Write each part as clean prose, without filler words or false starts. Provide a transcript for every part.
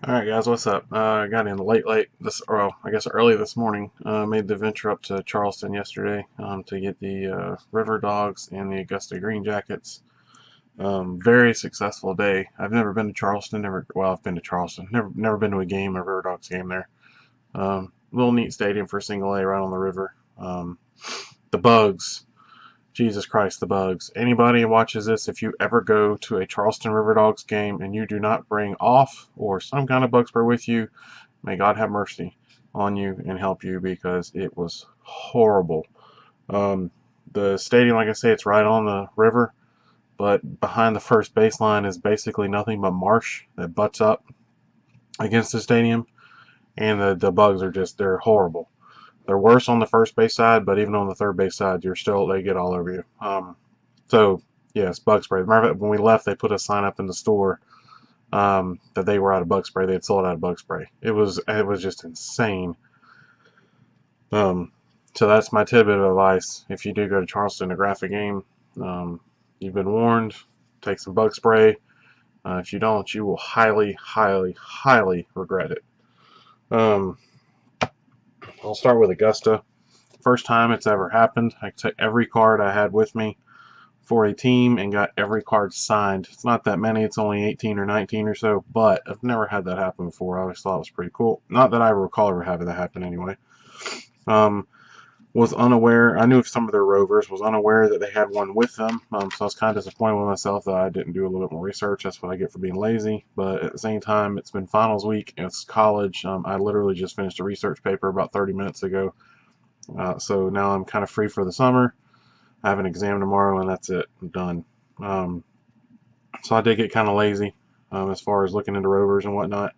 Alright guys, what's up? I got in late or I guess early this morning. Made the venture up to Charleston yesterday to get the Riverdogs and the Augusta Greenjackets. Very successful day. I've never been to Charleston. Well, I've been to Charleston. Never been to a game, a Riverdogs game there. Little neat stadium for single A right on the river. The Bugs. Jesus Christ, the Bugs. Anybody who watches this, if you ever go to a Charleston Riverdogs game and you do not bring off or some kind of bug spray with you, may God have mercy on you and help you, because it was horrible. The stadium, like I say, it's right on the river, but behind the first baseline is basically nothing but marsh that butts up against the stadium, and the bugs are they're horrible. They're worse on the first base side, but even on the third base side, they get all over you. So yes, bug spray. Matter of fact, when we left, they put a sign up in the store that they were out of bug spray. They had sold out of bug spray. It was just insane. Um, so that's my tidbit of advice. If you do go to Charleston to graphic game, you've been warned. Take some bug spray. If you don't, you will highly, highly, highly regret it. Um, I'll start with Augusta. First time it's ever happened. I took every card I had with me for a team and got every card signed. It's not that many. It's only 18 or 19 or so, but I've never had that happen before. I always thought it was pretty cool. Not that I recall ever having that happen anyway. Um, was unaware. I knew of some of their rovers. Was unaware that they had one with them. So I was kind of disappointed with myself that I didn't do a little bit more research. That's what I get for being lazy. But at the same time, it's been finals week. It's college. I literally just finished a research paper about 30 minutes ago. So now I'm kind of free for the summer. I have an exam tomorrow, and that's it. I'm done. So I did get kind of lazy as far as looking into rovers and whatnot.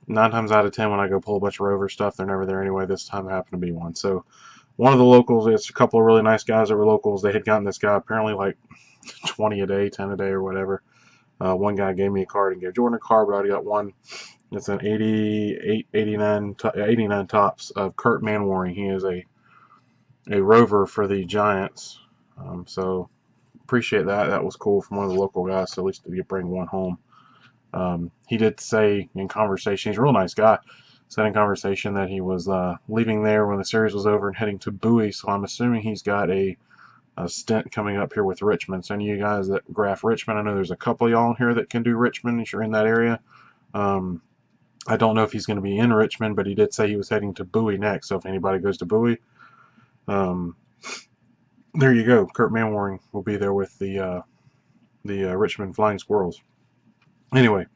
9 times out of 10, when I go pull a bunch of rover stuff, they're never there anyway. This time happened to be one. So one of the locals, it's a couple of really nice guys that were locals. They had gotten this guy apparently like 20 a day, 10 a day, or whatever. One guy gave me a card and gave Jordan a card, but I already got one. It's an 88, 89 tops of Kurt Manwaring. He is a rover for the Giants. So appreciate that. That was cool from one of the local guys. So at least you bring one home. He did say in conversation, he's a real nice guy, said in conversation that he was leaving there when the series was over and heading to Bowie. So I'm assuming he's got a stint coming up here with Richmond. So any of you guys that graph Richmond, I know there's a couple of y'all in here that can do Richmond if you're in that area. I don't know if he's going to be in Richmond, but he did say he was heading to Bowie next. So if anybody goes to Bowie, there you go. Kurt Manwaring will be there with the Richmond Flying Squirrels. Anyway,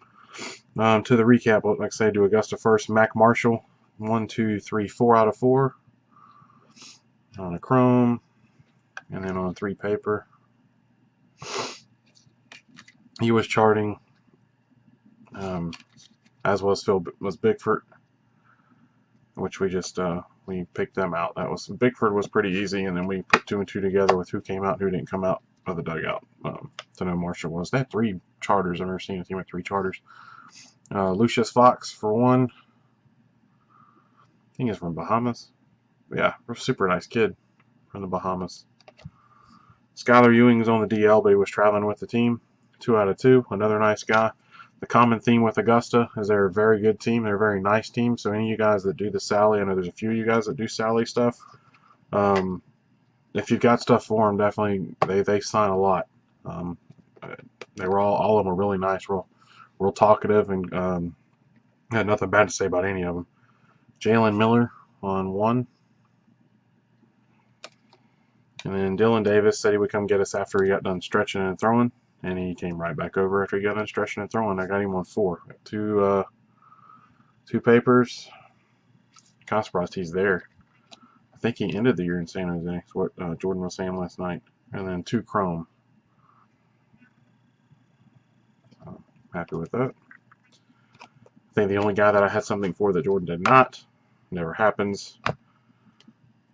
to the recap, like I say, do Augusta first. Mac Marshall, 1, 2, 3, 4 out of 4 on a chrome, and then on 3 paper. He was charting, as was Bigford, which we picked them out. Bigford was pretty easy, and then we put 2 and 2 together with who came out and who didn't come out of the dugout. To know Marshall was. They had 3 charters. I've never seen a team with 3 charters. Lucius Fox for 1. I think he's from Bahamas. Yeah, super nice kid from the Bahamas. Skylar Ewing is on the DL, but he was traveling with the team. 2 out of 2. Another nice guy. The common theme with Augusta is they're a very good team. They're a very nice team. So any of you guys that do the Sally, I know there's a few of you guys that do Sally stuff. If you've got stuff for them, definitely they sign a lot. They were all of them were really nice, real talkative, and had nothing bad to say about any of them. Jalen Miller on 1. And then Dylan Davis said he would come get us after he got done stretching and throwing, and he came right back over after he got done stretching and throwing. I got him on 4. Got 2 papers. Kind of surprised he's there. I think he ended the year in San Jose. That's what Jordan was saying last night. And then 2 chrome. So, happy with that. I think the only guy that I had something for that Jordan did not, never happens,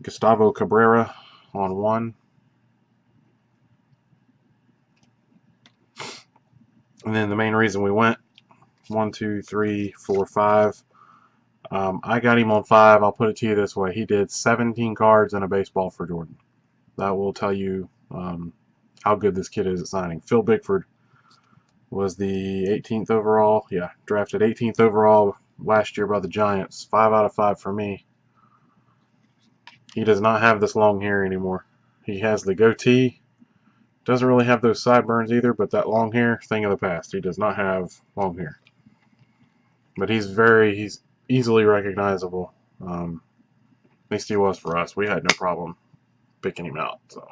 Gustavo Cabrera on 1. And then the main reason we went, 1, 2, 3, 4, 5. I got him on 5. I'll put it to you this way. He did 17 cards and a baseball for Jordan. That will tell you how good this kid is at signing. Phil Bickford was the 18th overall. Yeah, drafted 18th overall last year by the Giants. 5 out of 5 for me. He does not have this long hair anymore. He has the goatee. Doesn't really have those sideburns either, but that long hair, thing of the past. He does not have long hair. But he's easily recognizable. At least he was for us. We had no problem picking him out. So,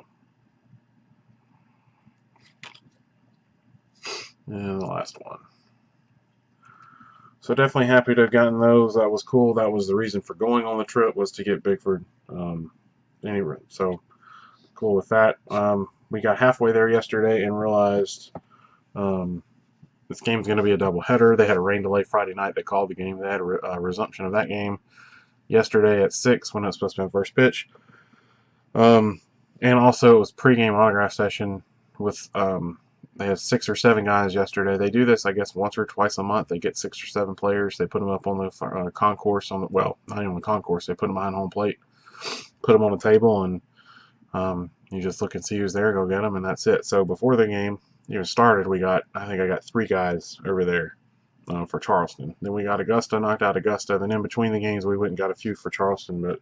and the last one. So definitely happy to have gotten those. That was cool. That was the reason for going on the trip, was to get Bigford. Anyway, so cool with that. We got halfway there yesterday and realized this game's going to be a doubleheader. They had a rain delay Friday night. They called the game. They had a resumption of that game yesterday at 6 when it was supposed to be the first pitch. And also it was pregame autograph session with they had 6 or 7 guys yesterday. They do this, I guess, once or twice a month. They get 6 or 7 players. They put them up on the concourse well, not even the concourse. They put them behind home plate, put them on a table, and you just look and see who's there, go get them, and that's it. So before the game even started, I think I got 3 guys over there for Charleston. Then we got Augusta, knocked out Augusta. Then in between the games, we went and got a few for Charleston, but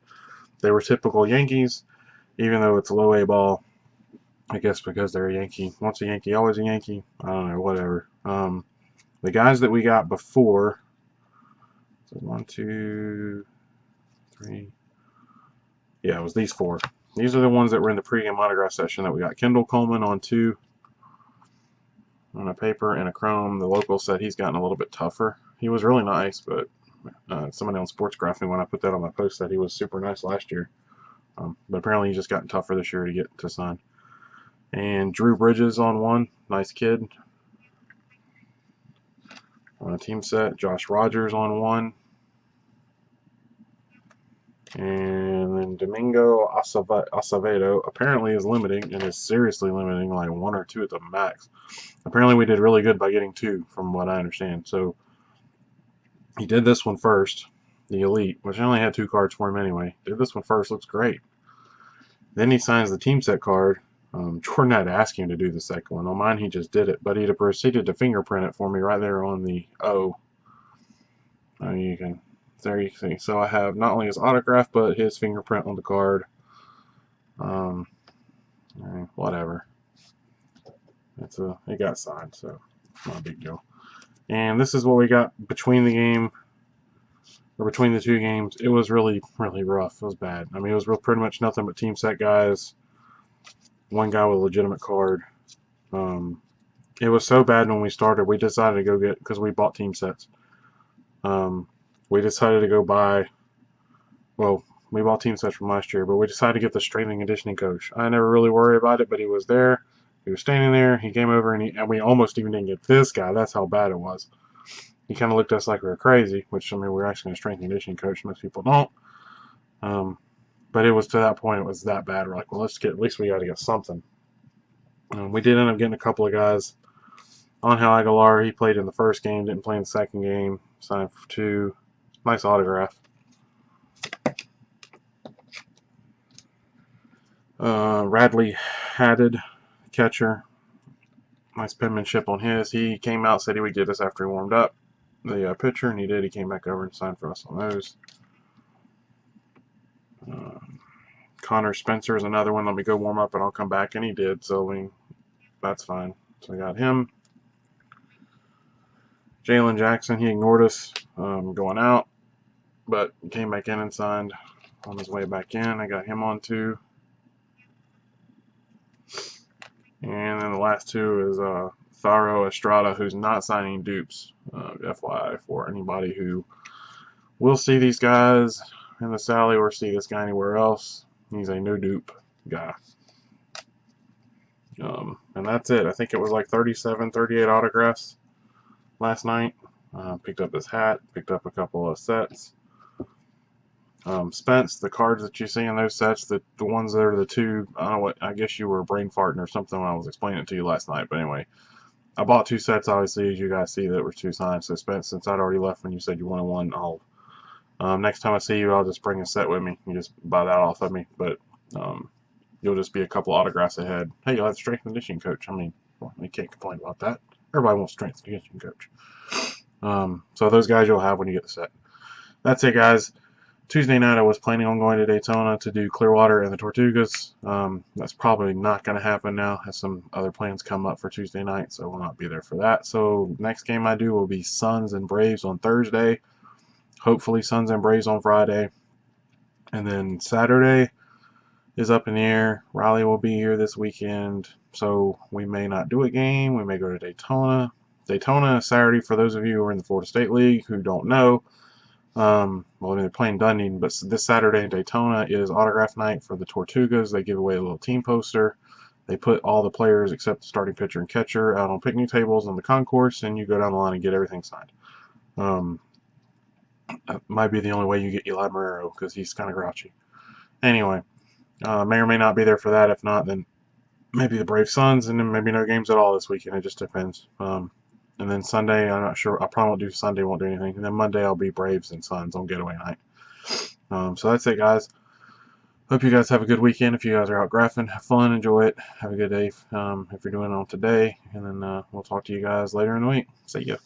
they were typical Yankees, even though it's a low A ball. I guess because they're a Yankee. Once a Yankee, always a Yankee. I don't know, whatever. The guys that we got before, so 1, 2, 3. Yeah, it was these 4. These are the ones that were in the pregame autograph session that we got. Kendall Coleman on 2, on a paper and a chrome. The local said he's gotten a little bit tougher. He was really nice, but somebody on Sports Graphing, when I put that on my post, said he was super nice last year. But apparently he's just gotten tougher this year to get to sign. And Drew Bridges on 1, nice kid. On a team set, Josh Rogers on 1. And then Domingo Acevedo apparently is limiting, and is seriously limiting, like 1 or 2 at the max. Apparently we did really good by getting 2, from what I understand. So he did this one first, the Elite, which I only had 2 cards for him anyway. Did this one first, looks great. Then he signs the team set card. Jordan had to ask him to do the second one. On mine, he just did it, but he proceeded to fingerprint it for me right there on the O. There you see. So I have not only his autograph, but his fingerprint on the card. Whatever. It got signed, so not a big deal. And this is what we got between the game, or between the 2 games. It was really, really rough. It was bad. I mean, it was pretty much nothing but team set guys. 1 guy with a legitimate card. It was so bad when we started, we decided to go get, because we bought team sets. We decided to go buy, well, we bought team sets from last year, but we decided to get the strength and conditioning coach. I never really worried about it, but he was there. He was standing there. He came over, and we almost even didn't get this guy. That's how bad it was. He kind of looked at us like we were crazy, which, I mean, we're actually a strength and conditioning coach. Most people don't. But it was to that point, it was that bad. We're like, well, at least we got to get something. We did end up getting a couple of guys. Angel Aguilar, he played in the first game, didn't play in the second game. Signed for 2. Nice autograph. Radley Haddad, catcher. Nice penmanship on his. He came out, said he would get us after he warmed up, the pitcher, and he did. He came back over and signed for us on those. Connor Spencer is another one. Let me go warm up and I'll come back, and he did, so that's fine. So I got him. Jalen Jackson, he ignored us going out, but came back in and signed on his way back in. I got him on 2. And then the last 2 is Tharo Estrada, who's not signing dupes, FYI, for anybody who will see these guys in the Sally or see this guy anywhere else. He's a no dupe guy. And that's it. I think it was like 37, 38 autographs last night. Picked up his hat, picked up a couple of sets. Spence, the cards that you see in those sets, the ones that are the 2, I don't know what, I guess you were brain farting or something when I was explaining it to you last night, but anyway, I bought 2 sets, obviously, as you guys see, that were 2 signed. So Spence, since I'd already left when you said you wanted one, next time I see you, I'll just bring a set with me. You just buy that off of me, but you'll just be a couple autographs ahead. Hey, you'll have the strength and conditioning coach. I mean, well, you can't complain about that. Everybody wants strength and conditioning coach. So those guys you'll have when you get the set. That's it, guys. Tuesday night I was planning on going to Daytona to do Clearwater and the Tortugas. That's probably not going to happen now. Has some other plans come up for Tuesday night, so we'll not be there for that. So next game I do will be Suns and Braves on Thursday. Hopefully Suns and Braves on Friday. And then Saturday is up in the air. Riley will be here this weekend, so we may not do a game. We may go to Daytona. Daytona is Saturday for those of you who are in the Florida State League who don't know. Well, I mean, they're playing Dunedin, but this Saturday in Daytona is autograph night for the Tortugas. They give away a little team poster. They put all the players except the starting pitcher and catcher out on picnic tables on the concourse, and you go down the line and get everything signed. That might be the only way you get Eli Marrero because he's kind of grouchy. Anyway, may or may not be there for that. If not, then maybe the Brave Suns, and then maybe no games at all this weekend. It just depends. And then Sunday, I'm not sure. I probably won't do Sunday, won't do anything. And then Monday, I'll be Braves and Suns on getaway night. So that's it, guys. Hope you guys have a good weekend. If you guys are out graphing, have fun, enjoy it. Have a good day if you're doing it on today. And then we'll talk to you guys later in the week. See ya.